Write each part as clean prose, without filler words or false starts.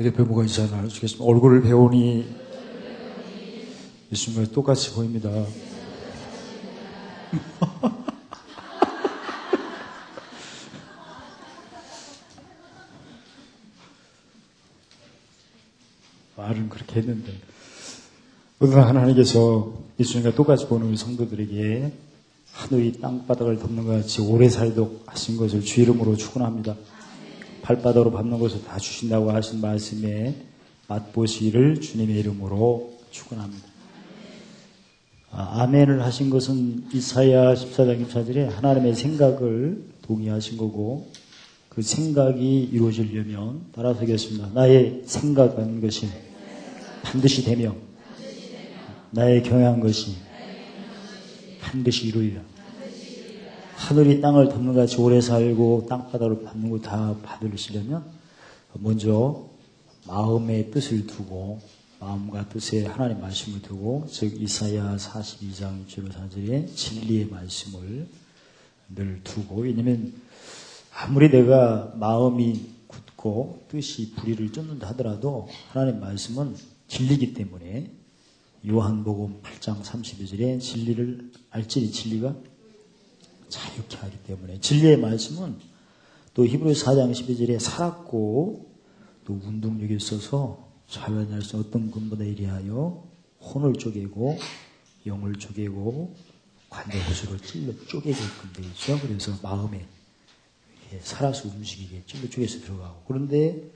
어디 배우가 인사 나눠주겠습니다. 얼굴을 배우니 예수님과 똑같이 보입니다. 말은 그렇게 했는데 오늘 하나님께서 예수님과 똑같이 보는 우리 성도들에게 하늘이 땅바닥을 덮는 것 같이 오래 살도록 하신 것을 주 이름으로 축원합니다. 발바닥으로 밟는 것을 다 주신다고 하신 말씀에 맛보시기를 주님의 이름으로 축원합니다. 아멘을 하신 것은 이사야 14장 14절에 하나님의 생각을 동의하신 거고, 그 생각이 이루어지려면 따라서 하겠습니다. 나의 생각한 것이 반드시 되며 나의 경영한 것이 반드시 이루리라. 하늘이 땅을 덮는 같이 오래 살고 땅바닥을 밟는 거 다 받으시려면 먼저 마음의 뜻을 두고, 마음과 뜻에 하나님의 말씀을 두고, 즉 이사야 42장 1절 4절에 진리의 말씀을 늘 두고, 왜냐면 아무리 내가 마음이 굳고 뜻이 불의를 쫓는다 하더라도 하나님의 말씀은 진리이기 때문에 요한복음 8장 32절에 진리를 알지니 진리가 자유케 하기 때문에, 진리의 말씀은 또 히브리서 4장 12절에 살았고 또 운동력이 있어서 자유하게 할 수 어떤 근본에 이리하여 혼을 쪼개고 영을 쪼개고 관절구슬을 찔러 쪼개게끔 되어 있죠. 그래서 마음에 살아서 움직이게 찔러 쪼개서 들어가고, 그런데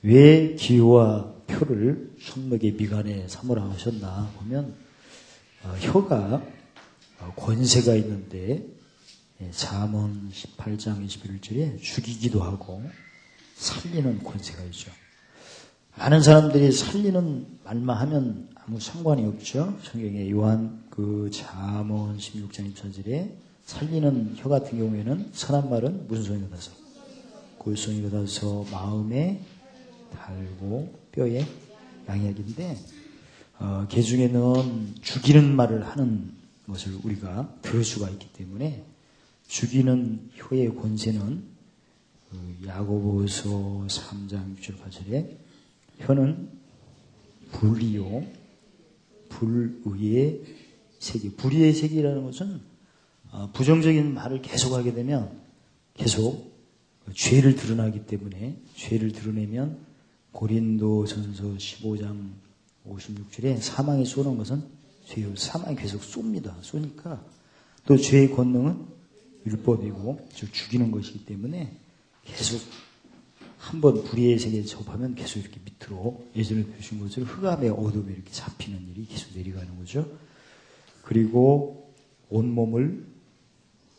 왜 기호와 표를 손목의 미간에 삼으라 하셨나 보면 혀가 권세가 있는데 잠언 18장 21절에 죽이기도 하고 살리는 권세가 있죠. 많은 사람들이 살리는 말만 하면 아무 상관이 없죠. 성경에 요한 잠언 16장 24절에 살리는 혀 같은 경우에는 선한 말은 무슨 소리가 나서? 골성이가 나서 마음에 달고 뼈에 양약인데, 개 중에는 죽이는 말을 하는 것을 우리가 들을 수가 있기 때문에 죽이는 혀의 권세는 야고보서 3장 6절 8절에 혀는 불의요 불의의 세계. 불의의 세계라는 것은 부정적인 말을 계속하게 되면 계속 죄를 드러나기 때문에, 죄를 드러내면 고린도전서 15장 56절에 사망이 쏘는 것은 죄요. 사망이 계속 쏩니다. 쏘니까 또 죄의 권능은 율법이고 즉 죽이는 것이기 때문에 계속 한번 불의의 세계에 접하면 계속 이렇게 밑으로, 예전에 보신 것처럼 흑암의 어둠에 이렇게 잡히는 일이 계속 내려가는 거죠. 그리고 온몸을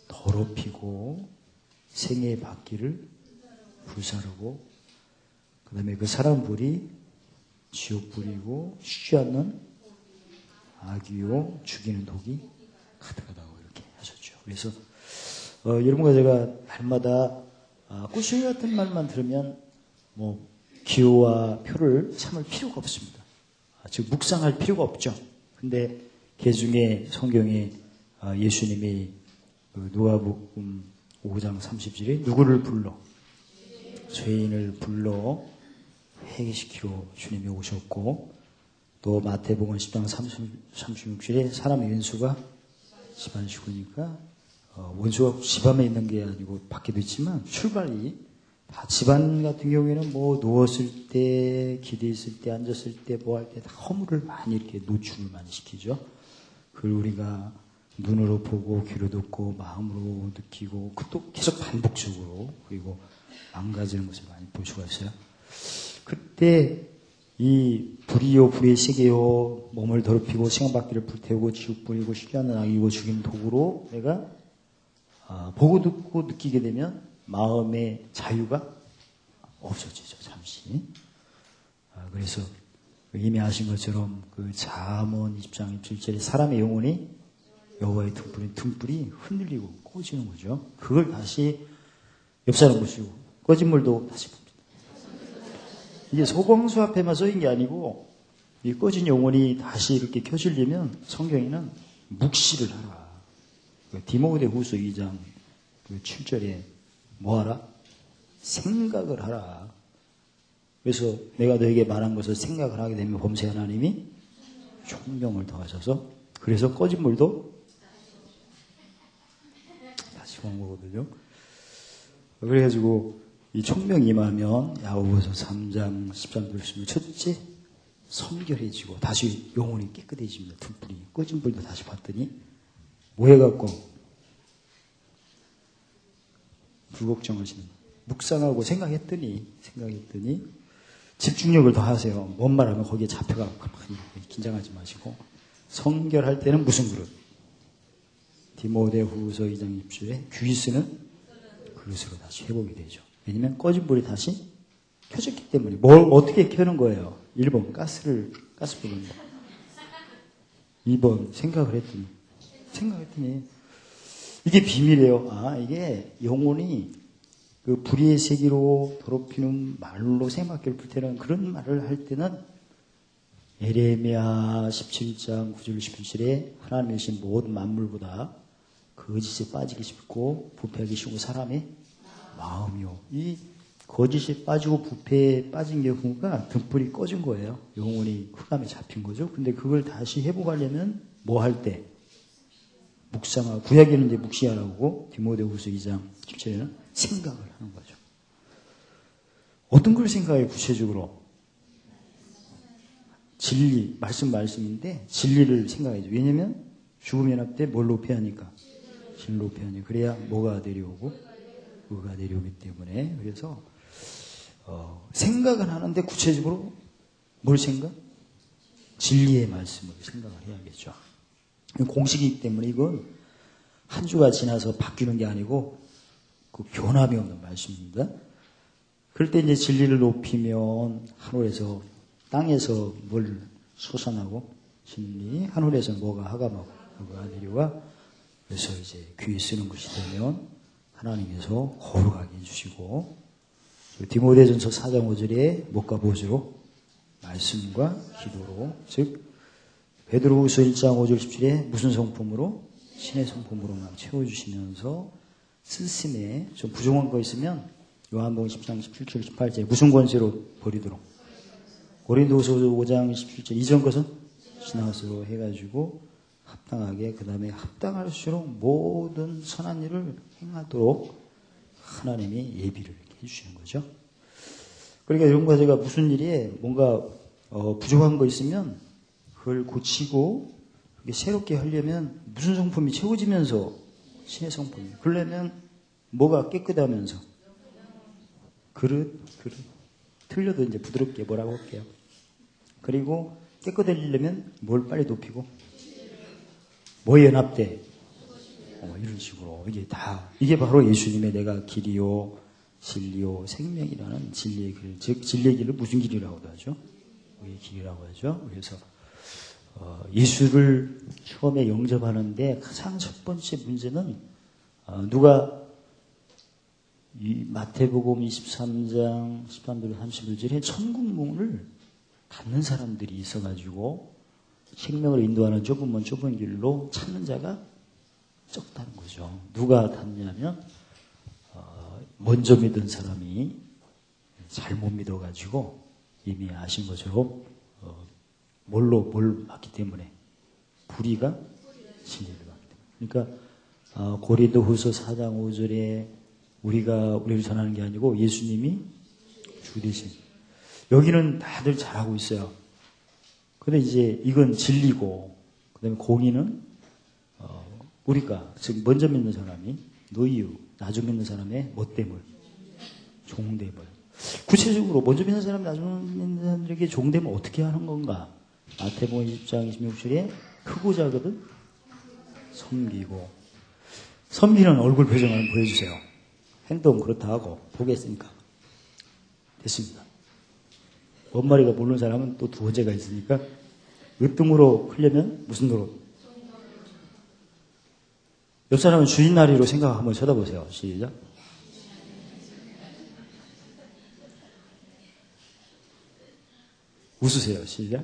더럽히고 생의 바퀴를 불사르고, 그 다음에 그 사람 불이 지옥불이고 쉬지 않는 악이요 죽이는 독이 가득하다고 이렇게 하셨죠. 그래서 여러분과 제가 날마다 꾸준히 같은 말만 들으면 기호와 표를 삼을 필요가 없습니다. 즉 묵상할 필요가 없죠. 근데 개 중에 성경에 예수님이 누가복음 5장 30절에 누구를 불러? 죄인을 불러 회개시키러 주님이 오셨고, 또 마태복음 10장 36절에 사람의 원수가 집안 식구니까, 원수가 집안에 있는 게 아니고 밖에도 있지만 출발이 다 집안 같은 경우에는 누웠을 때, 기대있을 때, 앉았을 때, 할 때 다 허물을 많이 이렇게 노출을 많이 시키죠. 그걸 우리가 눈으로 보고 귀로 듣고 마음으로 느끼고 또 계속 반복적으로, 그리고 망가지는 것을 많이 볼 수가 있어요. 그때 이 불의요 불의의 세계요 몸을 더럽히고 생각받기를 불태우고 지옥 뿌리고 쉽게 하는 악이고 죽이는 도구로 내가 보고 듣고 느끼게 되면 마음의 자유가 없어지죠. 잠시. 그래서 이미 아신 것처럼 잠언 20장 27절에 사람의 영혼이 여호와의 등불이 흔들리고 꺼지는 거죠. 그걸 다시 옆 사람 보시고 꺼진 물도 다시 봅니다. 이게 소광수 앞에만 써있는 게 아니고, 이 꺼진 영혼이 다시 이렇게 켜지려면 성경에는 묵시를 하라. 디모데 후서 2장 7절에 뭐하라? 생각을 하라. 그래서 내가 너에게 말한 것을 생각을 하게 되면 범세 하나님이 총명을 더하셔서 그래서 꺼진 물도 다시 온 거거든요. 그래가지고 이 총명이 임하면 야고보서 3장 13절 보시면 첫째 성결해지고 다시 영혼이 깨끗해집니다. 등불이 꺼진 불도 다시 봤더니 뭐 해갖고 불걱정하시는 묵상하고 생각했더니 집중력을 더 하세요. 뭔 말하면 거기에 잡혀가고 가만히 긴장하지 마시고 성결할 때는 무슨 그릇? 디모데후서 2장 6절에 귀 쓰는 그릇으로 다시 회복이 되죠. 왜냐면 꺼진 불이 다시 켜졌기 때문에. 뭘 어떻게 켜는 거예요? 1번 가스 부르는 거. 2번 생각을 했더니 이게 비밀이에요. 아, 이게 영혼이 그 불의의 세계로 더럽히는 말로 생각을 불 때는 그런 말을 할 때는 에레미야 17장 9절 11절에 하나님이 신 모든 만물보다 거짓에 빠지기 쉽고 부패하기 쉬운 사람의 마음이요. 이 거짓에 빠지고 부패에 빠진 경우가 등불이 꺼진 거예요. 영혼이 흑암에 잡힌 거죠. 근데 그걸 다시 회복하려면 뭐 할 때? 묵상하고, 구약에는 이제 묵시하라고 디모데후서 2장 17절에는 생각을 하는 거죠. 어떤 걸 생각해 구체적으로? 진리, 말씀인데 진리를 생각해야죠. 왜냐면 죽음 연합 때 뭘 높여야 하니까? 진리를 높여야 하니까. 그래야 뭐가 내려오고? 의가 내려오기 때문에. 그래서 생각은 하는데 구체적으로 뭘 생각? 진리의 말씀을 생각을 해야겠죠. 공식이기 때문에 이건 한 주가 지나서 바뀌는 게 아니고 그 변함이 없는 말씀입니다. 그럴 때 이제 진리를 높이면 하늘에서 땅에서 뭘 솟아나고 진리, 하늘에서 뭐가 하감하고 뭐가 내려와. 그래서 이제 귀에 쓰는 것이 되면 하나님께서 거룩하게 해주시고 디모데전서 4장 5절에 목과 보조로 말씀과 기도로 즉 베드로후서 1장 5절 10절에 무슨 성품으로? 신의 성품으로만 채워주시면서 스승에 좀 부정한 거 있으면 요한복음 10장 17절 18절에 무슨 권세로 버리도록? 고린도후서 5장 17절 이전 것은 지나서로 해가지고 합당하게 그 다음에 합당할수록 모든 선한 일을 행하도록 하나님이 예비를 이렇게 해주시는 거죠. 그러니까 이런 과제가 무슨 일이에 뭔가 부족한 거 있으면 그걸 고치고 새롭게 하려면 무슨 성품이 채워지면서 신의 성품이 그러려면 뭐가 깨끗하면서 그릇 틀려도 이제 부드럽게 뭐라고 할게요. 그리고 깨끗해지려면 뭘 빨리 높이고 뭐 연합돼 이런 식으로 이게 바로 예수님의 내가 길이요 진리요 생명이라는 진리의 길, 즉 진리의 길을 무슨 길이라고도 하죠? 우리의 길이라고 하죠. 그래서 예수를 처음에 영접하는데 가장 첫 번째 문제는 누가 이 마태복음 23장 13절 31절에 천국문을 닫는 사람들이 있어가지고 생명을 인도하는 좁은 길로 찾는 자가 적다는 거죠. 누가 닫냐면 먼저 믿은 사람이 잘못 믿어가지고 이미 아신 것처럼 뭘 맞기 때문에 불의가 진리를 맞기 때문에. 그러니까 고린도후서 4장 5절에 우리를 전하는 게 아니고 예수님이 주 대신 여기는 다들 잘하고 있어요. 근데 이제 이건 진리고 그다음에 공의는 우리가 즉 먼저 믿는 사람이 노이유 나중 믿는 사람의 못됨을 종됨을 구체적으로 먼저 믿는 사람 나중 믿는 사람들에게 종됨을 어떻게 하는 건가? 마태복음 20장 26절에 크고 작거든 섬기고 섬기는 얼굴 표정을 보여주세요. 행동 그렇다 하고 보겠으니까 됐습니다. 뭔 말이가 모르는 사람은 또 두 번째가 있으니까 으뜸으로 크려면 무슨 노릇? 옆 사람은 주인나리로 생각 한번 쳐다보세요. 시작. 웃으세요. 시작.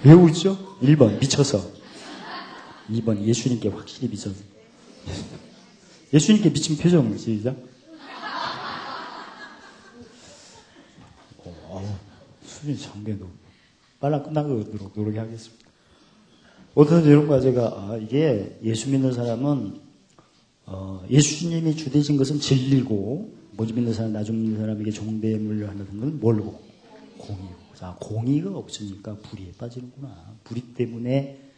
왜 웃죠? 1번 미쳐서 2번 예수님께 확실히 믿어서. 예수님께 미친 표정 시작. 수준이 상당히 높고 빨라 끝나도록 노력하겠습니다. 어떤 여러분과 제가 이게 예수 믿는 사람은 예수님이 주되신 것은 진리고 못 믿는 사람, 나중 믿는 사람에게 종대물려 하는 건 뭘고? 공의고. 자, 공의가 없으니까 불의에 빠지는구나. 불의 때문에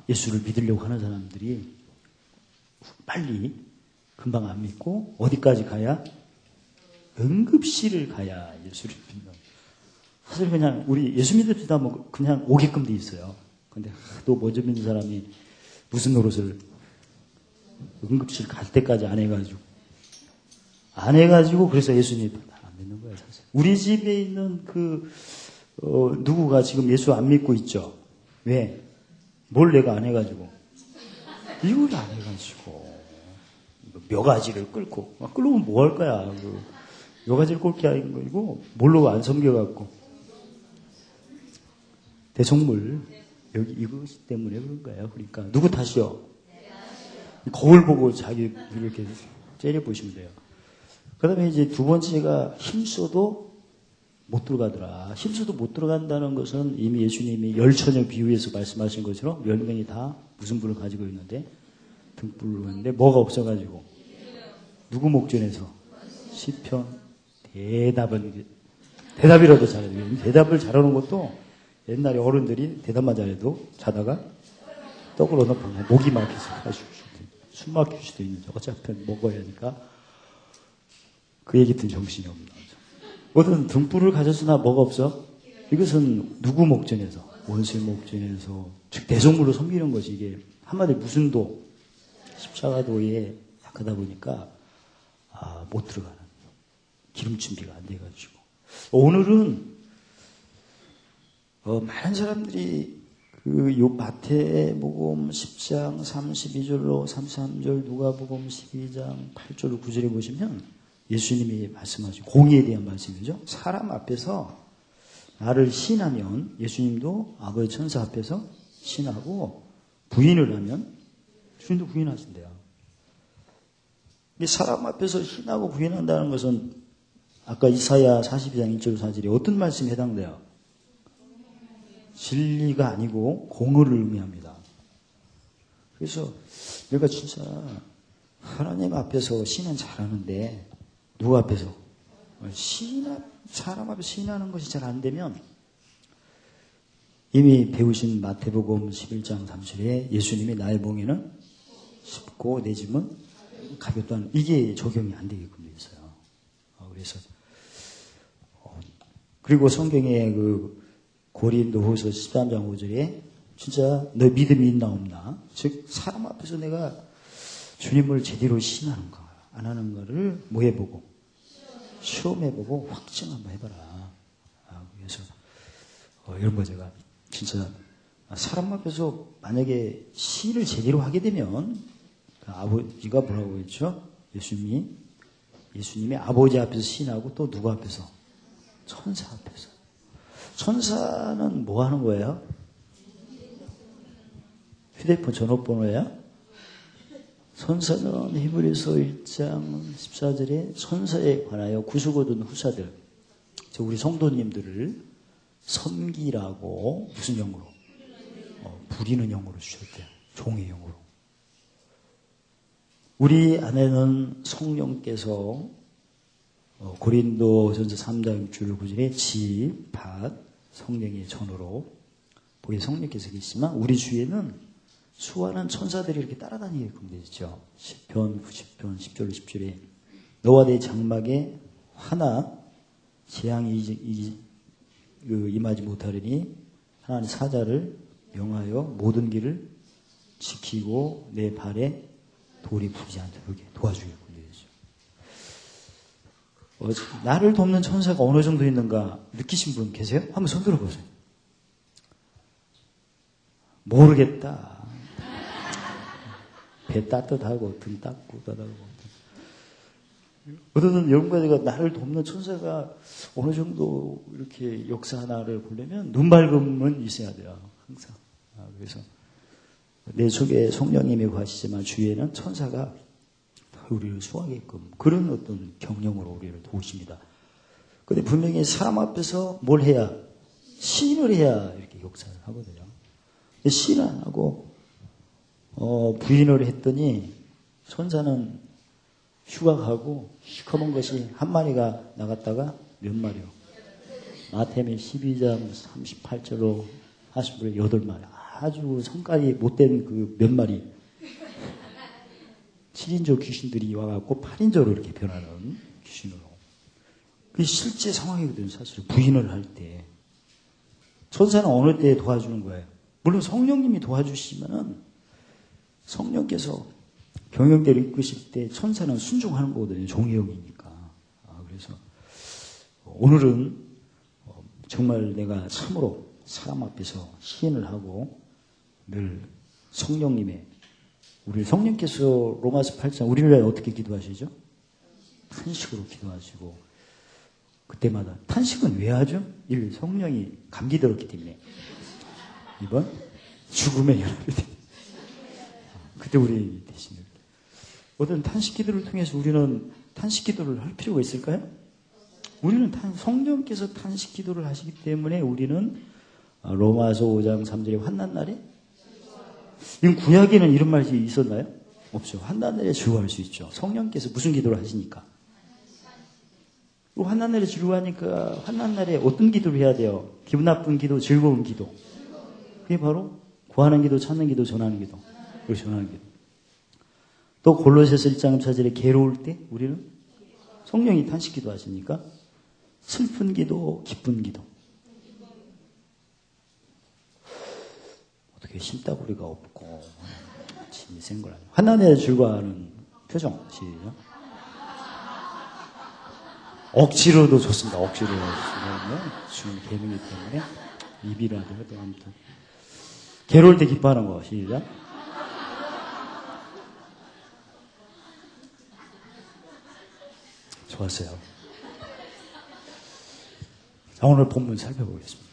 예수를 믿으려고 하는 사람들이 빨리 금방 안 믿고 어디까지 가야? 응급실을 가야 예수를 믿는. 사실 그냥 우리 예수 믿읍시다 뭐 그냥 오게끔 돼 있어요. 근데 또 먼저 믿는 사람이 무슨 노릇을 응급실 갈 때까지 안 해가지고 그래서 예수님 안 믿는 거예요 사실. 우리 집에 있는 누구가 지금 예수 안 믿고 있죠. 왜? 뭘 내가 안 해가지고 이걸 안 해가지고 묘가지를 끌면 뭐 할 거야. 묘가지를 꼴게 아닌 거이고 뭘로 안 섬겨갖고 대성물 여기 이것 때문에 그런 거예요. 그러니까 누구 탓이요? 거울 보고 자기 이렇게 째려보시면 돼요. 그 다음에 이제 두 번째가 힘써도 못 들어가더라. 힘써도 못 들어간다는 것은 이미 예수님이 열처녀 비유에서 말씀하신 것처럼 10명이 다 무슨 불을 가지고 있는데 등불을 했는데 뭐가 없어가지고 누구 목전에서 시편 대답이라도 잘해야 돼요. 대답을 잘하는 것도 옛날에 어른들이 대답만 잘해도 자다가 떡을 얻어먹으면 목이 막혀서 숨 막힐 수도 있는데 어차피 먹어야 하니까 그 얘기 듣는 정신이 없나. 어떤 등불을 가졌으나 뭐가 없어? 이것은 누구 목전에서? 원수의 목전에서 즉 대성물로 섬기는 것이 이게 한마디로 무슨 도? 십자가도에 약하다 보니까 못 들어가는 기름 준비가 안 돼가지고 오늘은 많은 사람들이 요 마태복음 10장 32절로 33절 누가복음 12장 8절 9절에 보시면 예수님이 말씀하신 공의에 대한 말씀이죠. 사람 앞에서 나를 신하면 예수님도 아버지 천사 앞에서 신하고 부인을 하면 주님도 부인하신대요. 사람 앞에서 신하고 부인한다는 것은 아까 이사야 42장 1절 4절에 어떤 말씀에 해당돼요? 진리가 아니고 공의를 의미합니다. 그래서 내가 진짜 하나님 앞에서 신은 잘하는데 누구 앞에서? 사람 앞에서 신하는 것이 잘 안 되면 이미 배우신 마태복음 11장 3절에 예수님이 나의 봉에는 쉽고 내 짐은 가볍다는 이게 적용이 안 되게끔 되어 있어요. 그래서 그리고 성경에 고린도후서 13장 5절에 진짜 너 믿음이 있나 없나? 즉 사람 앞에서 내가 주님을 제대로 신하는가 안 하는가를 뭐 해보고 시험해보고 확증 한번 해봐라. 그래서 이런 거 제가 진짜 사람 앞에서 만약에 시를 제대로 하게 되면 아버지가 뭐라고 했죠? 예수님이 아버지 앞에서 신하고 또 누구 앞에서? 천사 앞에서. 천사는 뭐 하는 거예요? 휴대폰 전화번호야? 천사는 히브리서 1장 14절에 천사에 관하여 구속 얻은 후사들, 우리 성도님들을 섬기라고 무슨 영으로? 부리는 영으로 주셨대요. 종의 영으로. 우리 안에는 성령께서 고린도전서 3장 6절 9절에 지, 밭, 성령의 전으로 거기 성령께서 계시지만 우리 주위에는 수많은 천사들이 이렇게 따라다니게끔 되어 있죠. 10편, 90편, 10절, 10절에 너와 내 장막에 하나 재앙이 임하지 못하리니 하나님 사자를 명하여 모든 길을 지키고 내 발에 돌이 부지 않도록 도와주겠군 되죠. 나를 돕는 천사가 어느 정도 있는가 느끼신 분 계세요? 한번 손 들어보세요. 모르겠다. 배 따뜻하고 등 따뜻하고. 어떤 여러분과 제가 나를 돕는 천사가 어느 정도 이렇게 역사 하나를 보려면 눈 밝음은 있어야 돼요. 항상. 그래서 내 속에 성령님이 거하시지만 주위에는 천사가 우리를 수호하게끔 그런 어떤 경영으로 우리를 도우십니다. 그런데 분명히 사람 앞에서 뭘 해야? 시인을 해야 이렇게 역사를 하거든요. 시인 안 하고 부인을 했더니 천사는 휴가 가고 시커먼 것이 한 마리가 나갔다가 몇 마리요? 마태복음 12장 38절로 40절에 8마리. 아주 성깔이 못된 그 몇 마리. 7인조 귀신들이 와갖고 8인조로 이렇게 변하는 귀신으로. 그게 실제 상황이거든요, 사실. 부인을 할 때. 천사는 어느 때 도와주는 거예요? 물론 성령님이 도와주시면은 성령께서 경영대로 이끄실 때 천사는 순종하는 거거든요. 종의 영이니까. 그래서 오늘은 정말 내가 참으로 사람 앞에서 시인을 하고 늘 성령님의 우리 성령께서 로마서 8장 우리를 위해 어떻게 기도하시죠? 탄식으로 기도하시고 그때마다 탄식은 왜 하죠? 1. 성령이 감기 들었기 때문에 2번 죽음의 연합이 때문에 그때 우리 대신을 어떤 탄식 기도를 통해서 우리는 탄식 기도를 할 필요가 있을까요? 우리는 성령께서 탄식 기도를 하시기 때문에 우리는 로마서 5장 3절에 환난 날에 이건 구약에는 이런 말이 있었나요? 없죠. 환난 날에 즐거워할 수 있죠. 성령께서 무슨 기도를 하시니까. 환난 날에 즐거워하니까 환난 날에 어떤 기도를 해야 돼요? 기분 나쁜 기도, 즐거운 기도. 그게 바로 구하는 기도, 찾는 기도, 전하는 기도. 그리고 전하는 기도. 또 골로새서 1장 4절에 괴로울 때 우리는 성령이 탄식 기도 하시니까 슬픈 기도, 기쁜 기도. 어떻게 심다구리가 없고 짐이 센 걸 아니에요. 환난에 즐거워하는 표정. 시작. 억지로도 좋습니다. 억지로. 주는 계명이기 때문에 입이라도 해도 아무튼. 괴로울 때 기뻐하는 거. 시작. 좋았어요. 자, 오늘 본문 살펴보겠습니다.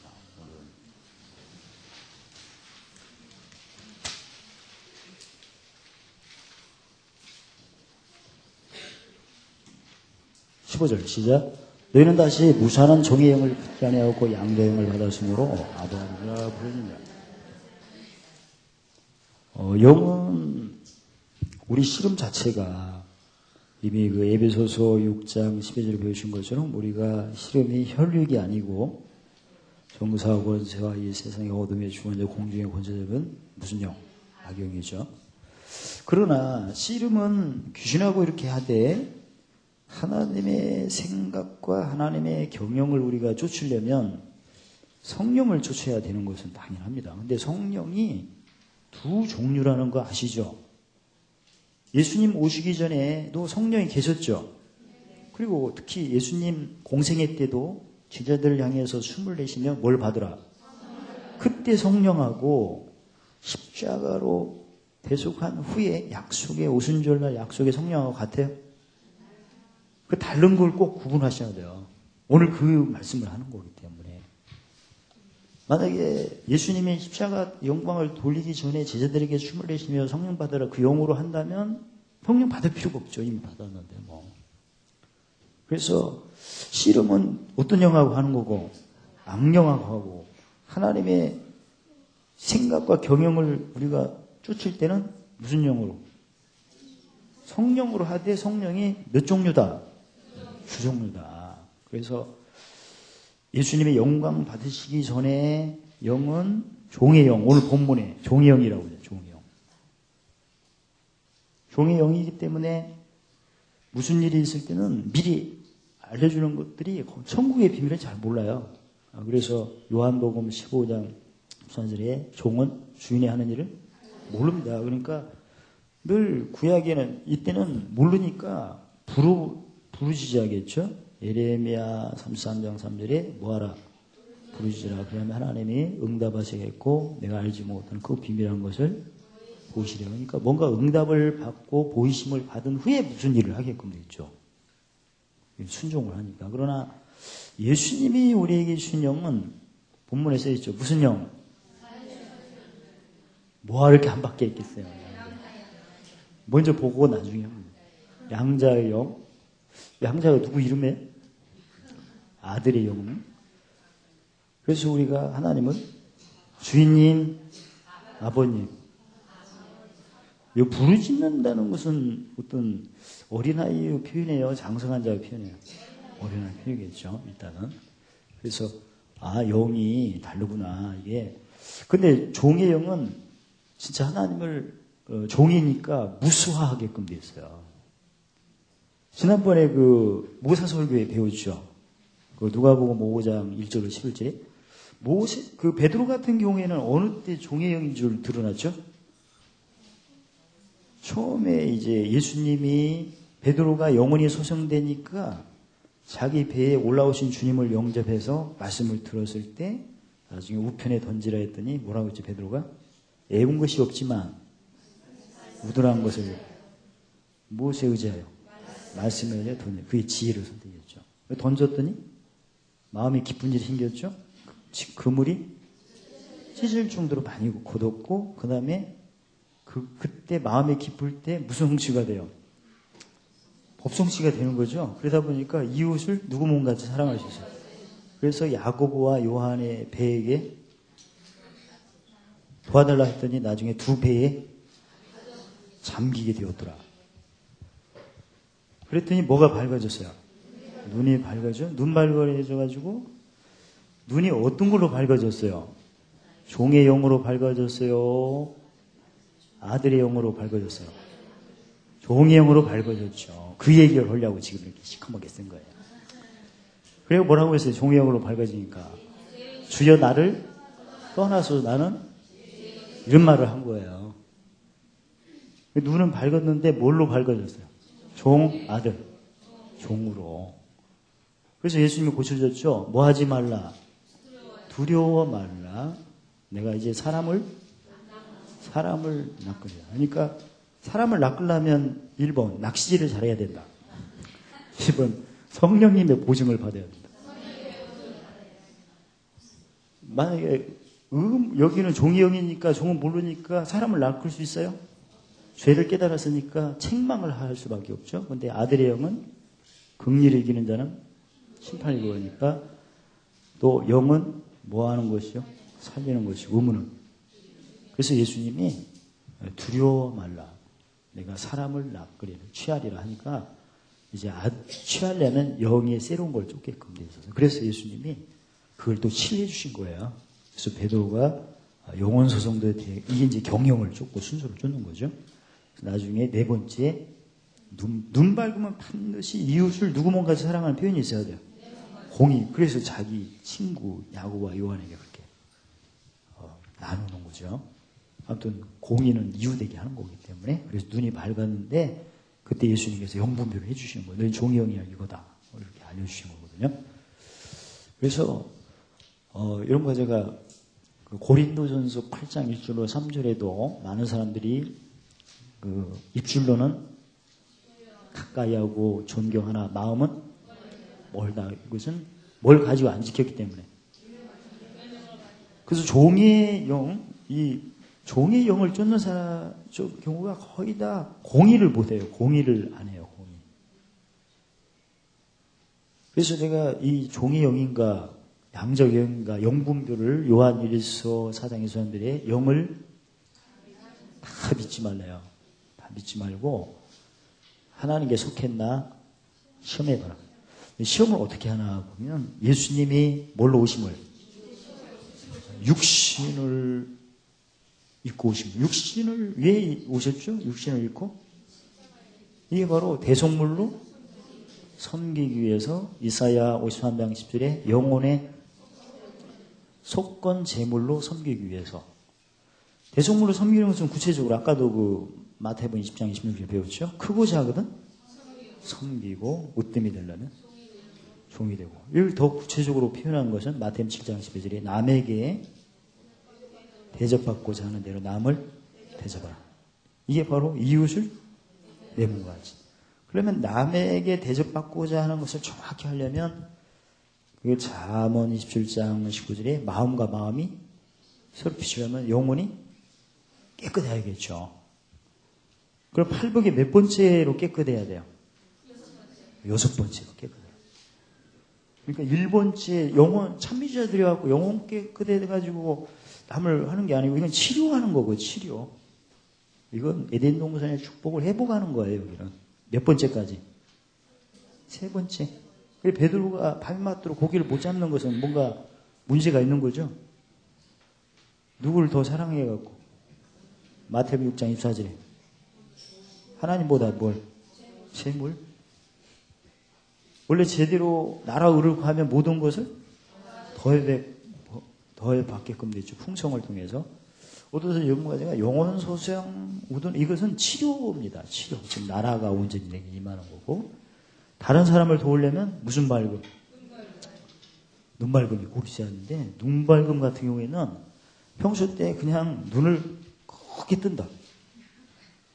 15절 시작. 너희는 다시 무산한 종의 영을 받지 아니하고 양자의 영을 받았으므로 아버지라 부르느니라. 영은 우리 씨름 자체가 이미 그 에베소서 6장 12절에 보여주신 것처럼 우리가 씨름이 혈육이 아니고 정사와 권세와 이 세상의 어둠의 주관자 공중의 권세자는 무슨 영? 악영이죠. 그러나 씨름은 귀신하고 이렇게 하되 하나님의 생각과 하나님의 경영을 우리가 쫓으려면 성령을 쫓아야 되는 것은 당연합니다. 근데 성령이 두 종류라는 거 아시죠? 예수님 오시기 전에도 성령이 계셨죠. 그리고 특히 예수님 공생애 때도 제자들을 향해서 숨을 내쉬며 뭘 받으라? 그때 성령하고 십자가로 대속한 후에 약속의 오순절날 약속의 성령하고 같아요? 그 다른 걸 꼭 구분하셔야 돼요. 오늘 그 말씀을 하는 거기 때문에. 만약에 예수님이 십자가 영광을 돌리기 전에 제자들에게 숨을 내쉬며 성령 받으라 그 영으로 한다면 성령 받을 필요가 없죠. 이미 받았는데 뭐. 그래서 씨름은 어떤 영하고 하는 거고 악령하고 하고 하나님의 생각과 경영을 우리가 쫓을 때는 무슨 영으로? 성령으로 하되 성령이 몇 종류다? 두 종류다. 그래서 예수님의 영광 받으시기 전에 영은 종의 영, 오늘 본문에 종의 영이라고 해요. 종의 영. 종의 영이기 때문에 무슨 일이 있을 때는 미리 알려주는 것들이 천국의 비밀을 잘 몰라요. 그래서 요한복음 15장 13절에 종은 주인이 하는 일을 모릅니다. 그러니까 늘 구약에는 이때는 모르니까 부르짖어야겠죠. 예레미야 33장 3절에 뭐하라? 부르짖으라. 그러면 하나님이 응답하시겠고 내가 알지 못하는 그 비밀한 것을 보시려. 그러니까 뭔가 응답을 받고 보이심을 받은 후에 무슨 일을 하게끔 되겠죠. 순종을 하니까. 그러나 예수님이 우리에게 주신 영은 본문에 써있죠. 무슨 영? 뭐가 이렇게 한 바퀴 있겠어요. 먼저 보고 나중에 양자의 영. 양자가 누구 이름이에요? 아들의 영. 그래서 우리가 하나님은 주인님, 아버님. 이 부르짖는다는 것은 어떤 어린아이의 표현이에요? 장성한 자의 표현이에요? 어린아이 표현이겠죠, 일단은. 그래서, 영이 다르구나, 이게. 근데 종의 영은 진짜 하나님을, 종이니까 무수화하게끔 돼 있어요. 지난번에 모사 설교에 배웠죠. 누가복음 5장 1절로 11절에. 베드로 같은 경우에는 어느 때 종의 영인 줄 드러났죠? 처음에 이제 예수님이 베드로가 영혼이 소생되니까 자기 배에 올라오신 주님을 영접해서 말씀을 들었을 때 나중에 우편에 던지라 했더니 뭐라고 했죠, 베드로가? 애운 것이 없지만 우둔한 것을 무엇에 의지하여? 말씀에 의지하여 던져. 그게 지혜를 선택했죠. 던졌더니 마음이 기쁜 일이 생겼죠. 그물이 찢을 정도로 많이 곧었고 그 다음에 그때 마음이 기쁠 때 무슨 성취가 돼요? 법성취가 되는 거죠. 그러다 보니까 이웃을 누구 몸같이 사랑할 수 있어요. 그래서 야고보와 요한의 배에게 도와달라 했더니 나중에 두 배에 잠기게 되었더라. 그랬더니 뭐가 밝아졌어요? 눈이 밝아져? 눈 밝아져가지고 눈이 어떤 걸로 밝아졌어요? 종의 영으로 밝아졌어요? 아들의 영으로 밝아졌어요? 종의 영으로 밝아졌죠. 그 얘기를 하려고 지금 이렇게 시커멓게 쓴 거예요. 그리고 뭐라고 했어요? 종의 영으로 밝아지니까. 주여 나를 떠나서 나는 이런 말을 한 거예요. 눈은 밝았는데 뭘로 밝아졌어요? 종, 아들. 종으로. 그래서 예수님이 고쳐줬죠. 뭐 하지 말라. 두려워 말라. 내가 이제 사람을 낚으려. 그러니까 사람을 낚으려면 1번 낚시질을 잘해야 된다. 2번 성령님의 보증을 받아야 된다. 만약에 여기는 종이 영이니까 종은 모르니까 사람을 낚을 수 있어요? 죄를 깨달았으니까 책망을 할 수밖에 없죠. 그런데 아들의 영은 긍휼을 이기는 자는 심판을 이기니까 또 영은 뭐 하는 것이요? 살리는 것이고 의무는. 그래서 예수님이 두려워 말라. 내가 사람을 낚으리라 취하리라 하니까 이제 취하려면 영의 새로운 걸 쫓게끔 돼 있어서 그래서 예수님이 그걸 또 칠해 주신 거예요. 그래서 베드로가 영혼 소송도에 대해 이게 이제 경영을 쫓고 순서를 쫓는 거죠. 나중에 네 번째 눈 밝으면 반드시 이웃을 누구 몸같이 사랑하는 표현이 있어야 돼요. 공의. 그래서 자기 친구 야고보와 요한에게 그렇게 나누는 거죠. 아무튼 공의는 이웃에게 하는 거기 때문에 그래서 눈이 밝았는데 그때 예수님께서 영분별을 해주시는 거예요. 너희 종의 영이야 이거다. 이렇게 알려주신 거거든요. 그래서 이런 거 제가 고린도전서 8장 1절로 3절에도 많은 사람들이 입술로는 가까이하고 존경하나 마음은 멀다. 이것은 뭘 가지고 안 지켰기 때문에. 그래서 종의 영을 쫓는 사람 경우가 거의 다 공의를 못해요. 공의를 안 해요. 공의. 그래서 제가 이 종의 영인가 양적 영인가 영분별을 요한 1서 4장의 사람들의 영을 다 믿지 말래요. 다 믿지 말고 하나님께 속했나 시험해봐라. 시험을 어떻게 하나 보면 예수님이 뭘로 오심을 육신을 입고 오십니다. 육신을 왜 오셨죠? 육신을 입고 이게 바로 대속물로 섬기기 위해서 이사야 53장 10절에 영혼의 속건 제물로 섬기기 위해서 대속물로 섬기는 것은 구체적으로 아까도 마태복음 20장 26절에 배웠죠. 크고 작거든 섬기고 으뜸이 되려면 종이 되고 이걸 더 구체적으로 표현한 것은 마태복음 7장 12절에 남에게 대접받고자 하는 대로 남을 대접하라. 이게 바로 이웃을 내 몸과 같이. 그러면 남에게 대접받고자 하는 것을 정확히 하려면 그 잠언 27장 19절에 마음과 마음이 서로 비추려면 영혼이 깨끗해야겠죠. 그럼 팔복이 몇 번째로 깨끗해야 돼요? 여섯 번째로 깨끗해요. 그러니까 1번째 영혼, 참미자들이 갖고 영혼 깨끗해가지고 남을 하는 게 아니고 이건 치료하는 거고, 치료. 이건 에덴 동산의 축복을 회복하는 거예요, 여기는. 몇 번째까지? 세 번째. 베드로가 밤낮으로 고기를 못 잡는 것은 뭔가 문제가 있는 거죠. 누구를 더 사랑해갖고. 마태복음 6장 24절에. 하나님보다 뭘? 재물? 원래 제대로 나라 의를 구하면 모든 것을 더해 받게끔 되죠. 풍성을 통해서. 어떠서 영과제가 영혼 소생 우둔 이것은 치료입니다. 치료. 지금 나라가 온전히 내게 임하는 거고. 다른 사람을 도우려면 무슨 발금? 눈발금이 꼭 있어야 하는데 눈발금 같은 경우에는 평소 때 그냥 눈을 크게 뜬다.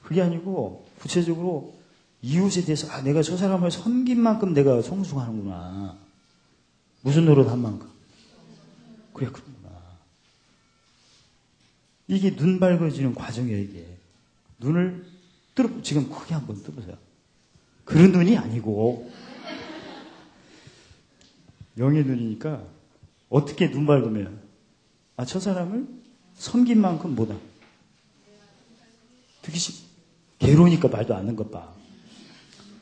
그게 아니고 구체적으로 이웃에 대해서 내가 저 사람을 섬긴 만큼 내가 성숙하는구나. 무슨 노릇한 만큼. 그래 그렇구나. 이게 눈 밝아지는 과정이에요. 이게. 눈을 지금 크게 한번 뜨보세요. 그런 눈이 아니고 영의 눈이니까 어떻게 눈 밝으면 저 사람을 섬긴 만큼 뭐다. 특히 괴로우니까 말도 안 하는 것 봐.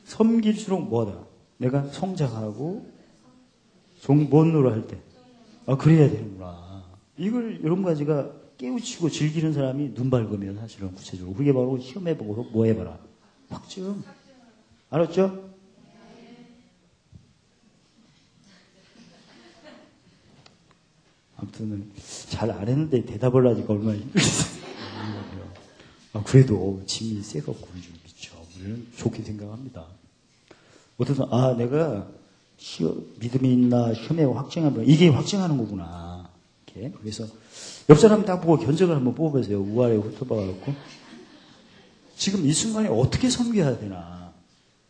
섬길수록 뭐다. 내가 성장하고 뭔 노릇 할 때 그래야 되는구나. 이걸 여러 가지가 깨우치고 즐기는 사람이 눈 밝으면 사실은 구체적으로 그게 바로 시험해보고 뭐 해봐라. 확증. 알았죠? 아무튼 잘 안 했는데 대답을 하니까 얼마나 힘들겠어요. 그래도 짐이 세갖고 우리 좀 믿죠. 우리는 좋게 생각합니다. 어떠서 내가 믿음이 있나 시험에 확증하면 이게 확증하는 거구나. 이렇게. 그래서 옆 사람 딱 보고 견적을 한번 뽑아보세요. 우아래 훑어봐갖고 지금 이 순간에 어떻게 섬겨야 되나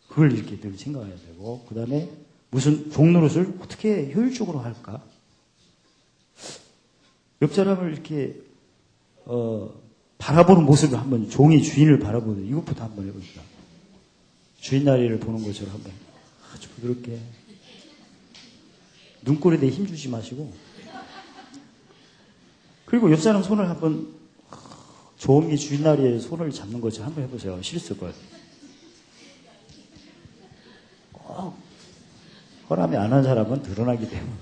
그걸 이렇게 늘 생각해야 되고 그 다음에 무슨 종노릇을 어떻게 효율적으로 할까. 옆 사람을 이렇게 바라보는 모습을 한번 종이 주인을 바라보는 이것부터 한번 해봅시다. 주인 나리를 보는 것처럼 한번 아주 부드럽게 눈꼬리에 힘 주지 마시고 그리고 옆 사람 손을 한번 종이 주인 나리에 손을 잡는 것처럼 한번 해보세요. 싫을 거예요. 허락이 안 한 사람은 드러나기 때문에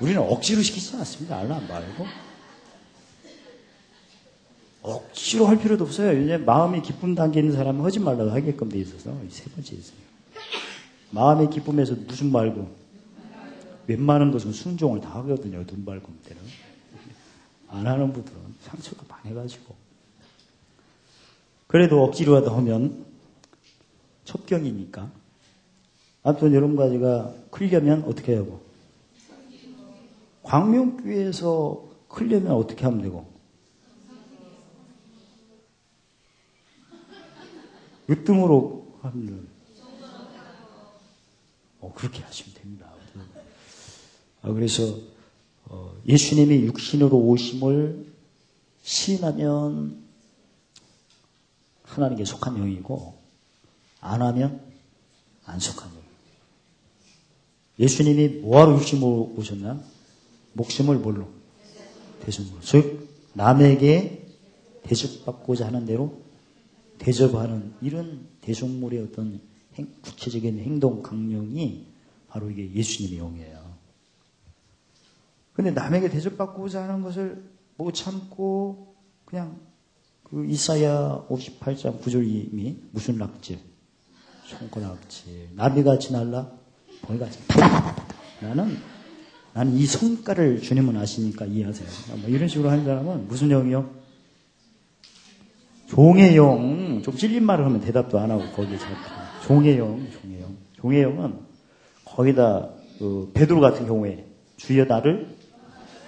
우리는 억지로 시키지 않습니다. 알람 말고 억지로 할 필요도 없어요. 왜냐하면 마음이 기쁨 단계에 있는 사람은 하지 말라고 하게끔 돼 있어서 세 번째 있어요. 마음의 기쁨에서 무슨 말고 웬만한 것은 순종을 다 하거든요. 눈 밝은 때는 안 하는 분들은 상처가 많이 가지고 그래도 억지로 하면 첩경이니까 아무튼 이런 가지가 크려면 어떻게 하고 광명교회에서 크려면 어떻게 하면 되고 으뜸으로 하면 그렇게 하시면 됩니다. 그래서 예수님이 육신으로 오심을 시인하면 하나님께 속한 영이고 안 하면 안 속한 영. 예수님이 뭐하러 육신으로 오셨나? 목숨을 뭘로? 대접으로. 즉 남에게 대접받고자 하는 대로 대접하는 이런 대속물의 어떤 구체적인 행동 강령이 바로 이게 예수님의 영이에요. 근데 남에게 대접받고자 하는 것을 못 참고 그냥 그 이사야 58장 9절이 무슨 낙질? 손가락질. 나비같이 날라 벌같이 나는 이 성과를 주님은 아시니까 이해하세요. 이런 식으로 하는 사람은 무슨 영이요? 종의 영. 좀 찔린 말을 하면 대답도 안 하고 거기에 잡혀. 종의 영. 종의 영은 거기다 베드로 같은 경우에 주여 나를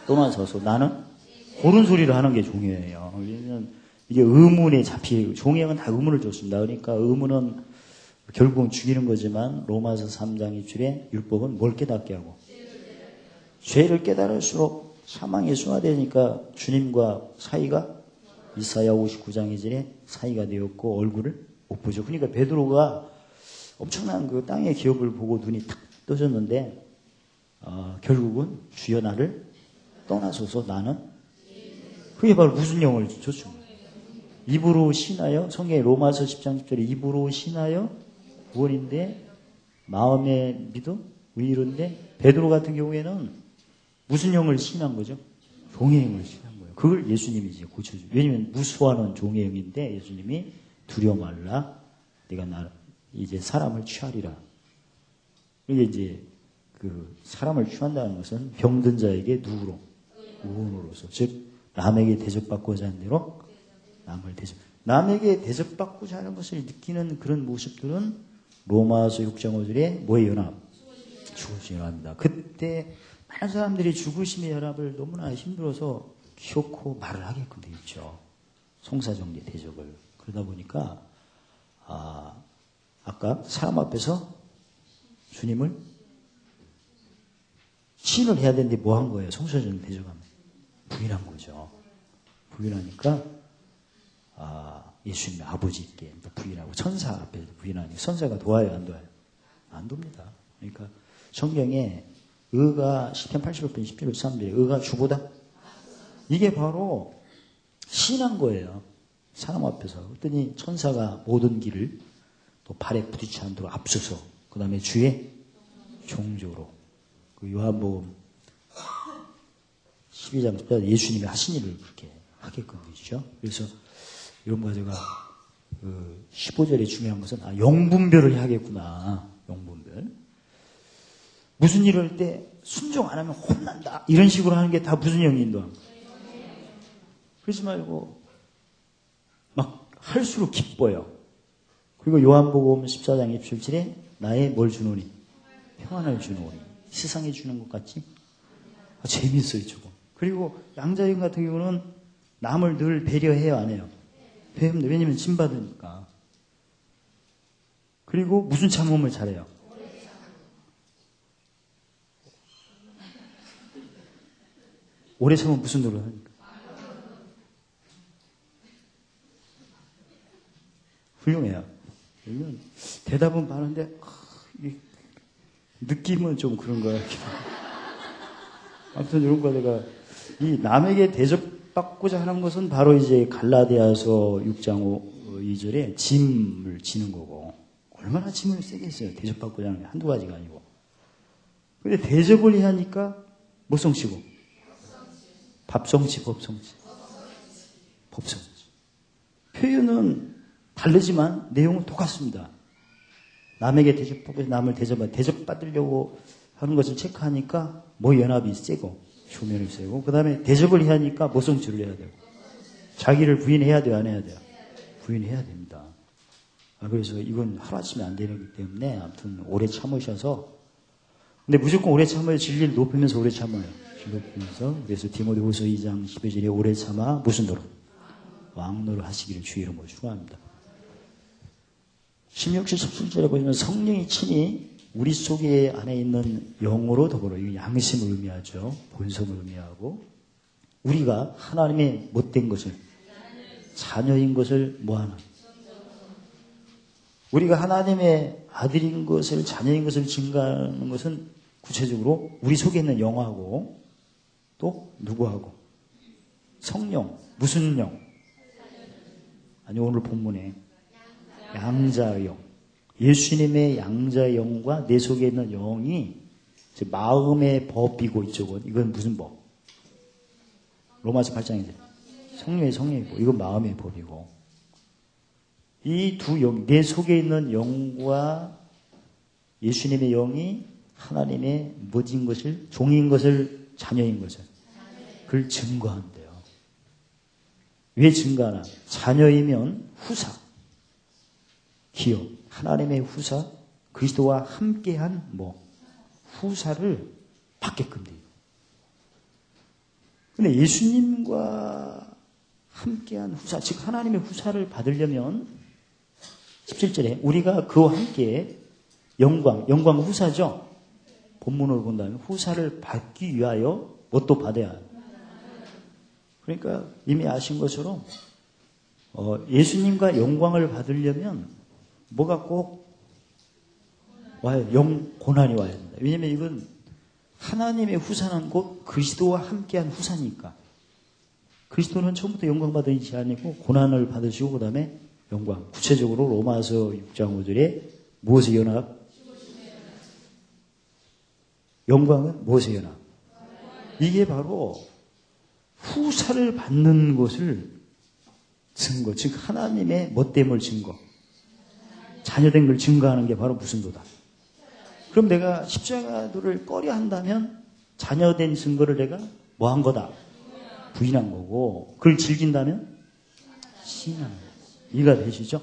떠나서서 나는 옳은 소리를 하는 게 종이에요. 왜냐면 이게 의문에 잡히고 종의 영은 다 의문을 줬습니다. 그러니까 의문은 결국은 죽이는 거지만 로마서 3장 2절에 율법은 뭘 깨닫게 하고 죄를 깨달을수록 사망에 순화되니까 주님과 사이가 이사야 59장 2절에 사이가 되었고 얼굴을 못 보죠. 그러니까 베드로가 엄청난 그 땅의 기업을 보고 눈이 탁 떠졌는데 결국은 주여 나를 떠나소서 나는 그게 바로 무슨 영을 줬죠. 입으로 신하여 성경의 로마서 10장 10절에 입으로 신하여 구원인데 마음에 믿음 의로운데 베드로 같은 경우에는 무슨 영을 신한 거죠? 종의 영을 신한 거예요. 그걸 예수님이 이제 고쳐줘요. 왜냐하면 무수하는 종의 영인데 예수님이 두려워 말라 내가 이제 사람을 취하리라. 이게 이제 그 사람을 취한다는 것은 병든 자에게 누구로? 의원으로서. 즉 남에게 대접받고자 하는 대로 남을 남에게 대접받고자 하는 것을 느끼는 그런 모습들은 로마서 6장 5절에 뭐의 연합? 죽으심의 연합입니다. 그때 많은 사람들이 죽으심의 연합을 너무나 힘들어서 기어코 말을 하게끔 되어 있죠. 송사정리 대접을. 그러다 보니까 아까 사람 앞에서 주님을 시인을 해야 되는데 뭐 한 거예요? 송사정리 대접하면 부인한 거죠. 부인하니까 예수님의 아버지께 부인하고 천사 앞에 부인하니 천사가 도와요 안 도와요? 안 돕니다. 그러니까 성경에 의가 시편 85편 10절 3절에 의가 주보다 이게 바로 신한 거예요. 사람 앞에서. 그랬더니 천사가 모든 길을 또 발에 부딪히지 않도록 앞서서 그 다음에 주의 종조로 그 요한복음 12장 10절 예수님이 하신 일을 그렇게 하게끔 되죠. 그래서 이런 거 제가 15절에 중요한 것은 영분별을 하겠구나. 영분별. 무슨 일을 할 때 순종 안 하면 혼난다. 이런 식으로 하는 게 다 무슨 영이 인도한 거예요. 그러지 말고 막 할수록 기뻐요. 그리고 요한복음 14장 27절에 나의 뭘 주노니? 평안을 주노니. 세상에 주는 것 같지? 재미있어요 조금. 그리고 양자형 같은 경우는 남을 늘 배려해요 안 해요? 배웁니다. 왜냐면 진 받으니까. 그리고 무슨 참음을 잘해요? 오래 참으면 무슨 노릇을 하니까? 훌륭해요. 대답은 많은데 느낌은 좀 그런 거야. 아무튼 이런 거 내가 이 남에게 대접받고자 하는 것은 바로 이제 갈라디아서 6장 2절에 짐을 지는 거고 얼마나 짐을 세게 했어요. 대접받고자 하는 게 한두 가지가 아니고. 근데 대접을 하니까 뭐 성치고? 밥성치, 법성치. 법성치. 표현은 다르지만 내용은 똑같습니다. 남에게 대접받고 남을 대접받으려고 하는 것을 체크하니까 뭐 연합이 세고 조면이 세고 그 다음에 대접을 하니까 뭐 성취를 해야 되고 자기를 부인해야 돼요 안 해야 돼요? 부인해야 됩니다. 그래서 이건 하루아침에 안 되는 거기 때문에 아무튼 오래 참으셔서 근데 무조건 오래 참아요. 진리를 높이면서 오래 참아요. 높이면서 그래서 디모데후서 2장 12절에 오래 참아 무슨 노릇? 왕노를 하시기를 주의 이름으로 축원합니다. 16절 17절에 보시면 성령이 친히 우리 속에 안에 있는 영으로 더불어 이 양심을 의미하죠. 본성을 의미하고 우리가 하나님의 못된 것을 자녀인 것을 뭐하나 우리가 하나님의 아들인 것을 자녀인 것을 증가하는 것은 구체적으로 우리 속에 있는 영하고 또 누구하고 성령 무슨 영? 아니 오늘 본문에 양자의 영 예수님의 양자의 영과 내 속에 있는 영이 마음의 법이고 이쪽은 이건 무슨 법? 로마서 8장이죠. 성령의 법 이건 마음의 법이고 이 두 영, 내 속에 있는 영과 예수님의 영이 하나님의 뭐진 것을 종인 것을 자녀인 것을 그걸 증거한대요. 왜 증거하나? 자녀이면 후사 기업, 하나님의 후사, 그리스도와 함께한 후사를 받게끔 돼요. 근데 예수님과 함께한 후사, 즉 하나님의 후사를 받으려면 17절에 우리가 그와 함께 영광 후사죠. 본문으로 본다면 후사를 받기 위하여 뭣도 받아야 해요. 그러니까 이미 아신 것처럼 예수님과 영광을 받으려면 뭐가 꼭 와요? 고난이 와야 된다. 왜냐면 이건 하나님의 후사는 곧 그리스도와 함께한 후사니까. 그리스도는 처음부터 영광 받은 지 아니고 고난을 받으시고 그 다음에 영광. 구체적으로 로마서 6장 5절에 무엇의 연합? 영광은 무엇의 연합? 이게 바로 후사를 받는 것을 증거, 즉 하나님의 못됨을 증거, 자녀된 걸 증거하는 게 바로 무슨 도다? 그럼 내가 십자가도를 꺼려 한다면 자녀된 증거를 내가 뭐 한 거다? 부인한 거고, 그걸 즐긴다면 신앙. 이해가 되시죠?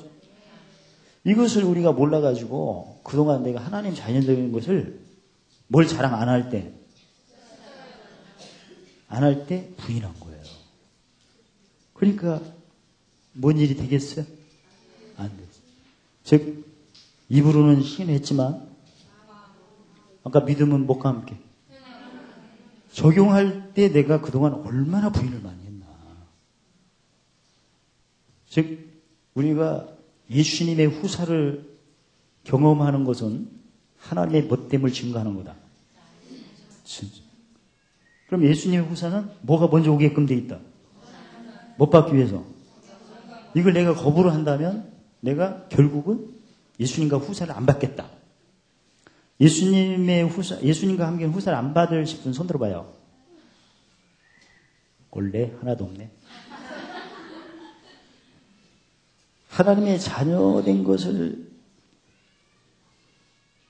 이것을 우리가 몰라가지고 그동안 내가 하나님 자녀된 것을 뭘 자랑 안 할 때, 부인한 거예요. 그러니까 뭔 일이 되겠어요? 안 되죠. 즉 입으로는 시인했지만 아까 믿음은 뭐가 함께 적용할 때 내가 그동안 얼마나 부인을 많이 했나. 즉 우리가 예수님의 후사를 경험하는 것은 하나님의 못됨을 증거하는 거다. 진짜. 그럼 예수님의 후사는 뭐가 먼저 오게끔 돼 있다? 못 받기 위해서. 이걸 내가 거부를 한다면 내가 결국은 예수님과 후사를 안 받겠다. 예수님과 함께 후사를 안 받을 싶은 손 들어봐요. 원래 하나도 없네. 하나님의 자녀된 것을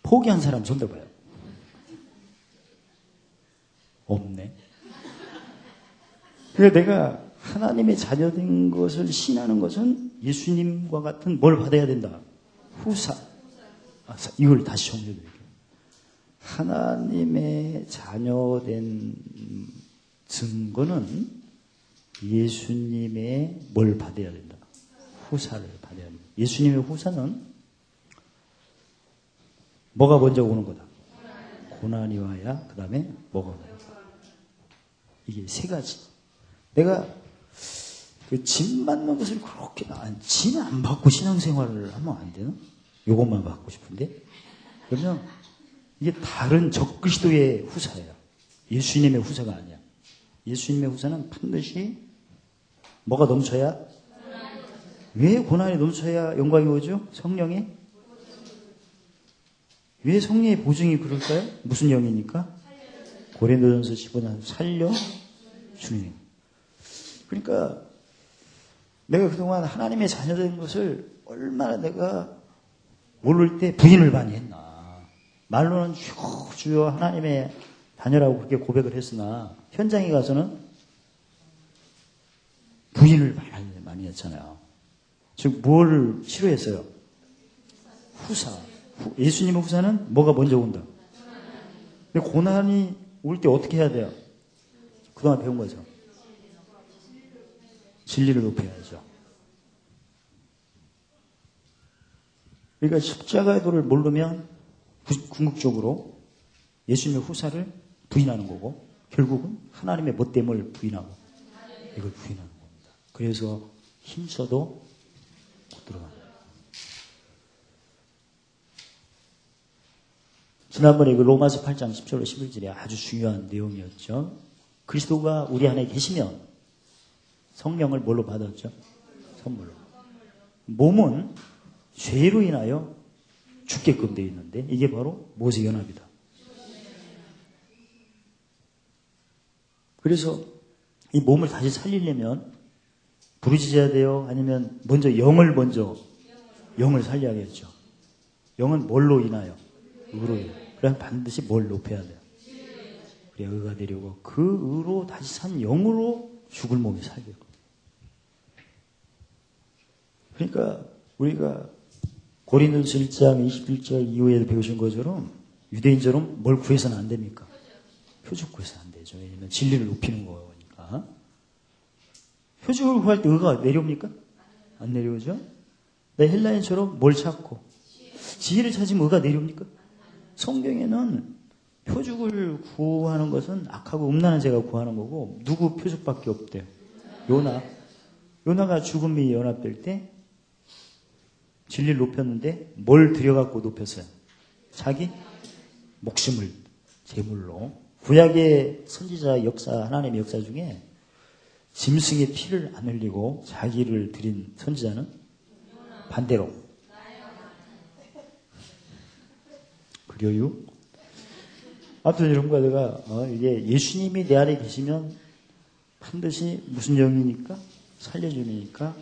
포기한 사람 손 들어봐요. 없네. 그래서 내가 하나님의 자녀된 것을 신하는 것은 예수님과 같은 뭘 받아야 된다? 후사. 이걸 다시 정리해드릴게요. 하나님의 자녀된 증거는 예수님의 뭘 받아야 된다? 후사를 받아야 된다. 예수님의 후사는 뭐가 먼저 오는 거다? 고난이 와야 그 다음에 뭐가 오는 거다? 이게 세 가지. 내가 그 진 받는 것을 그렇게 진 안 받고 신앙생활을 하면 안 되나? 요것만 받고 싶은데 그러면 이게 다른 적그리스도의 후사예요. 예수님의 후사가 아니야. 예수님의 후사는 반드시 뭐가 넘쳐야? 왜 고난이 넘쳐야 영광이 오죠? 성령의? 왜 성령의 보증이 그럴까요? 무슨 영이니까? 고린도전서 15장 살려 주님. 그러니까 내가 그동안 하나님의 자녀된 것을 얼마나 내가 모를 때 부인을 많이 했나. 말로는 주여 하나님의 자녀라고 그렇게 고백을 했으나 현장에 가서는 부인을 많이 했잖아요. 즉 뭘 싫어했어요? 후사. 예수님의 후사는 뭐가 먼저 온다? 근데 고난이 올 때 어떻게 해야 돼요? 그동안 배운 거죠. 진리를 높여야죠. 그러니까 십자가의 도를 모르면 궁극적으로 예수님의 후사를 부인하는 거고 결국은 하나님의 못됨을 부인하고 이걸 부인하는 겁니다. 그래서 힘써도 못 들어갑니다. 지난번에 그 로마서 8장 10절로 11절에 아주 중요한 내용이었죠. 그리스도가 우리 안에 계시면 성령을 뭘로 받았죠? 선물로. 몸은 죄로 인하여 죽게끔 되어 있는데 이게 바로 모세 연합이다. 그래서 이 몸을 다시 살리려면 부르짖어야 돼요? 아니면 영을 살려야겠죠. 영은 뭘로 인하여? 의로 인하여. 그럼 반드시 뭘 높여야 돼요? 그래야 의가 되려고 그 의로 다시 산 영으로 죽을 몸이 살게끔. 그러니까 우리가 고린도서 1장 21절 이후에 배우신 것처럼 유대인처럼 뭘 구해서는 안 됩니까? 표적 구해서는 안 되죠. 왜냐하면 진리를 높이는 거니까. 표적을 구할 때 의가 내려옵니까? 안 내려오죠? 내 헬라인처럼 뭘 찾고 지혜를 찾으면 의가 내려옵니까? 성경에는 표적을 구하는 것은 악하고 음란한 자가 구하는 거고 누구 표적밖에 없대요? 요나. 요나가 죽음이 연합될 때 진리를 높였는데 뭘 들여갖고 높였어요? 자기 목숨을 제물로. 구약의 선지자 역사, 하나님의 역사 중에 짐승의 피를 안 흘리고 자기를 드린 선지자는 반대로. 그래요? 아무튼 여러분과 내가 이게 예수님이 내 안에 계시면 반드시 무슨 영이니까? 살려주니까.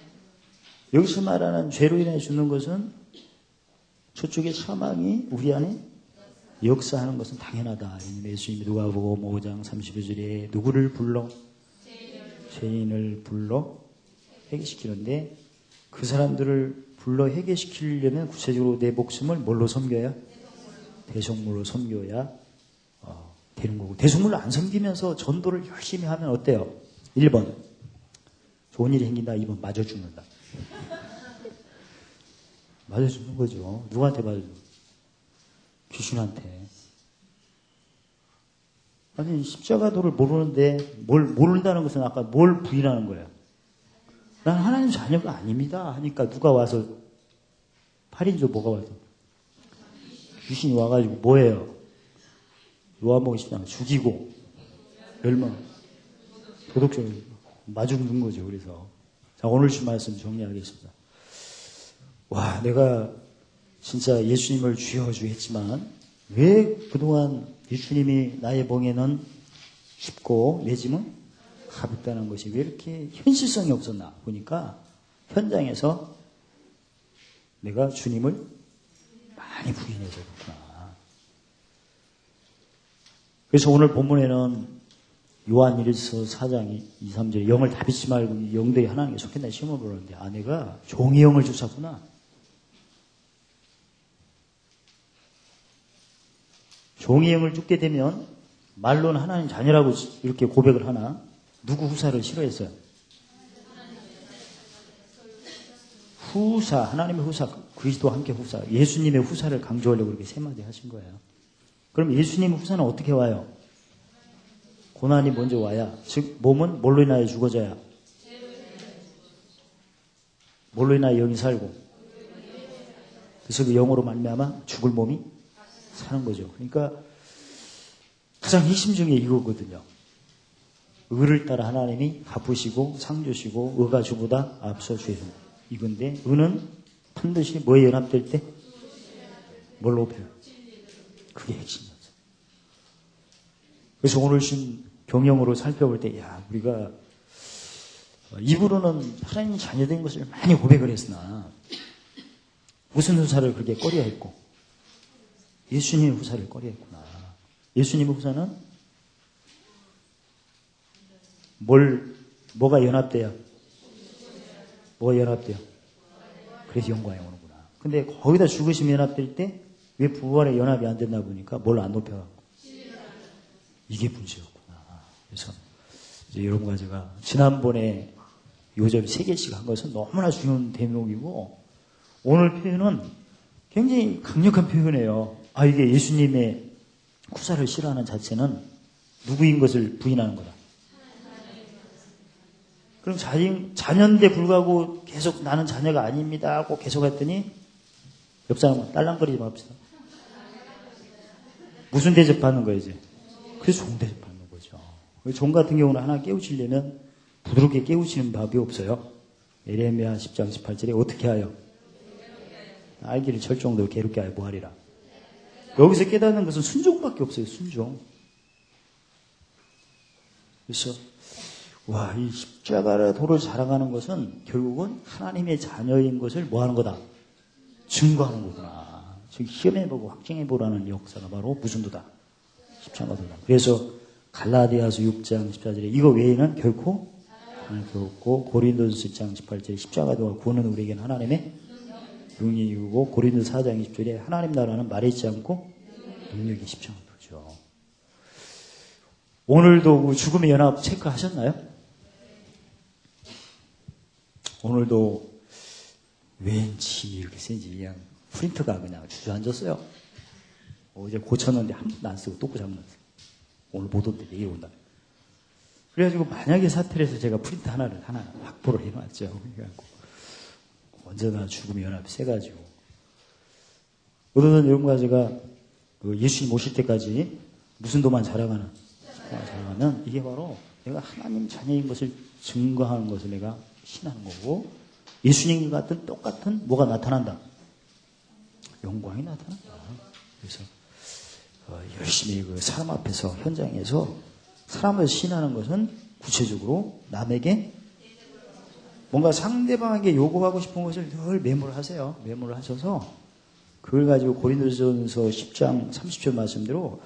여기서 말하는 죄로 인해 죽는 것은 저쪽의 사망이 우리 안에 역사하는 것은 당연하다. 예수님이 누가복음 5장 32절에 누구를 불러? 죄인을 불러 회개시키는데 그 사람들을 불러 회개시키려면 구체적으로 내 목숨을 뭘로 섬겨야? 대속물로 섬겨야 되는 거고. 대속물로 안 섬기면서 전도를 열심히 하면 어때요? 1번 좋은 일이 생긴다. 2번 맞아 죽는다. 맞아 죽는 거죠. 누구한테 맞아 죽는? 귀신한테. 아니 십자가도를 모르는데 뭘 모른다는 것은 아까 뭘 부인하는 거예요? 난 하나님 자녀가 아닙니다 하니까 누가 와서 8인조 뭐가 와서 귀신이 와가지고 뭐예요? 요한복음 10장 죽이고 멸망 도덕적으로 마주 죽는 거죠. 그래서 자, 오늘 주 말씀 정리하겠습니다. 와, 내가 진짜 예수님을 주여 했지만 왜 그동안 예수님이 나의 멍에는 쉽고 내 짐은 가볍다는 것이 왜 이렇게 현실성이 없었나 보니까 현장에서 내가 주님을 많이 부인해서 그렇구나. 그래서 오늘 본문에는 요한 1서 4장 2, 3절에 영을 다 믿지 말고 영들이 하나님께 속했나 시험을 보는데 내가 종의 영을 쫓았구나. 종의 영을 쫓게 되면 말로는 하나님 자녀라고 이렇게 고백을 하나 누구 후사를 싫어했어요? 후사, 하나님의 후사, 그리스도와 함께 후사, 예수님의 후사를 강조하려고 그렇게 세 마디 하신 거예요. 그럼 예수님의 후사는 어떻게 와요? 고난이 먼저 와야, 즉 몸은 뭘로 인하여 죽어져야? 뭘로 인하여 영이 살고? 그래서 그 영으로 말미암아 죽을 몸이 사는 거죠. 그러니까 가장 핵심 중에 이거거든요. 의를 따라 하나님이 갚으시고 상 주시고 의가 주보다 앞서 주신 이건데 의는 반드시 뭐에 연합될 때? 뭘로 배워요? 그게 핵심이었어요. 그래서 오늘 신 경영으로 살펴볼 때 우리가 입으로는 하나님 자녀된 것을 많이 고백을 했으나 무슨 후사를 그렇게 꺼려했고 예수님의 후사를 꺼려했구나. 예수님의 후사는 뭐가 연합돼요? 뭐가 연합돼요? 그래서 영광에 오는구나. 근데 거기다 죽으심이 연합될 때 왜 부활에 연합이 안 됐나 보니까 뭘 안 높여갖고 이게 문제였구나. 그래서 이제 여러분과 제가 지난번에 요절 3개씩 한 것은 너무나 중요한 대목이고 오늘 표현은 굉장히 강력한 표현이에요. 이게 예수님의 후사를 싫어하는 자체는 누구인 것을 부인하는 거다. 그럼 자녀인데 불구하고 계속 나는 자녀가 아닙니다 하고 계속 했더니 옆 사람은 딸랑거리지 맙시다. 무슨 대접받는 거예요 이제? 그래서 종 대접받는 거죠. 종 같은 경우는 하나 깨우치려면 부드럽게 깨우치는 법이 없어요. 에레미야 10장 18절에 어떻게 하여? 알기를 철종도 괴롭게 하여 뭐하리라. 여기서 깨닫는 것은 순종밖에 없어요. 순종. 그래서 이 십자가의 도를 자랑하는 것은 결국은 하나님의 자녀인 것을 뭐하는 거다? 증거하는 거구나. 즉 시험해보고 확증해보라는 역사가 바로 무슨 도다? 십자가도다. 그래서 갈라디아서 6장 14절에 이거 외에는 결코 하나님 없고 고린도서 1장 18절에 십자가도가 구원은 우리에게는 하나님의 능력이고 고린도서 4장 20절에 하나님 나라는 말에 있지 않고 능력이 십자가도죠. 오늘도 죽음의 연합 체크하셨나요? 오늘도 왠지 이렇게 센지 그냥 프린터가 그냥 주저앉았어요. 어제 고쳤는데 한 번도 안 쓰고 또 고장났어요. 오늘 못 온대 내일 온다. 그래가지고 만약에 사태를 해서 제가 프린트 하나 확보를 해놨죠. 그래갖고 언제나 죽음의 연합이 세가지고. 어떤 여러분과 제가 예수님 오실 때까지 무슨 도만 자랑하는 이게 바로 내가 하나님 자녀인 것을 증거하는 것을 내가 신하는 거고, 예수님과 같은 똑같은 뭐가 나타난다? 영광이 나타난다. 그래서 열심히 그 사람 앞에서, 현장에서 사람을 신하는 것은 구체적으로 남에게 뭔가 상대방에게 요구하고 싶은 것을 늘 메모를 하세요. 메모를 하셔서 그걸 가지고 고린도전서 10장 30절 말씀대로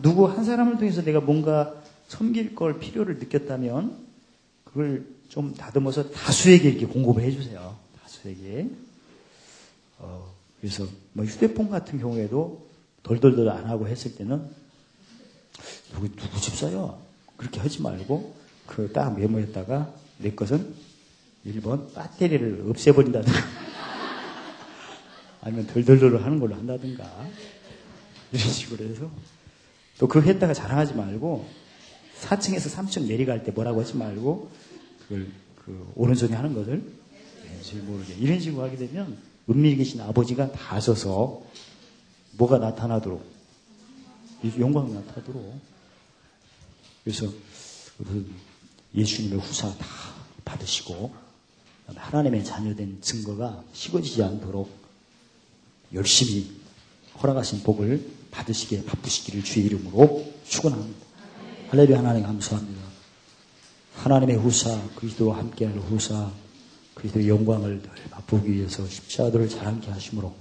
누구 한 사람을 통해서 내가 뭔가 섬길 걸 필요를 느꼈다면 그걸 좀 다듬어서 다수에게 이렇게 공급을 해주세요. 다수에게. 그래서 뭐 휴대폰 같은 경우에도 덜덜덜 안 하고 했을 때는 누구 집사요? 그렇게 하지 말고 그 딱 메모했다가 내 것은 1번 배터리를 없애버린다든가 아니면 덜덜덜 하는 걸로 한다든가 이런 식으로 해서 또 그거 했다가 자랑하지 말고 4층에서 3층 내려갈 때 뭐라고 하지 말고 그걸 그 오른손에 하는 것을 왠지 모르게 이런 식으로 하게 되면 은밀히 계신 아버지가 다 하셔서 뭐가 나타나도록 영광이 나타나도록 그래서 예수님의 후사 다 받으시고 하나님의 자녀된 증거가 식어지지 않도록 열심히 허락하신 복을 받으시기에 바쁘시기를 주의 이름으로 축원합니다. 할렐루야. 하나님 감사합니다. 하나님의 후사, 그리스도와 함께하는 후사, 그리스도의 영광을 늘 맛보기 위해서 십자가를 자랑케 하심으로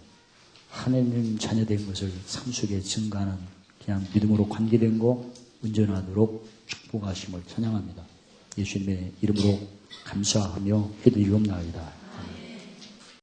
하나님 자녀된 것을 삶 속에 증가하는 그냥 믿음으로 관계된 거 운전하도록 축복하심을 찬양합니다. 예수님의 이름으로 감사하며 해드리옵나이다.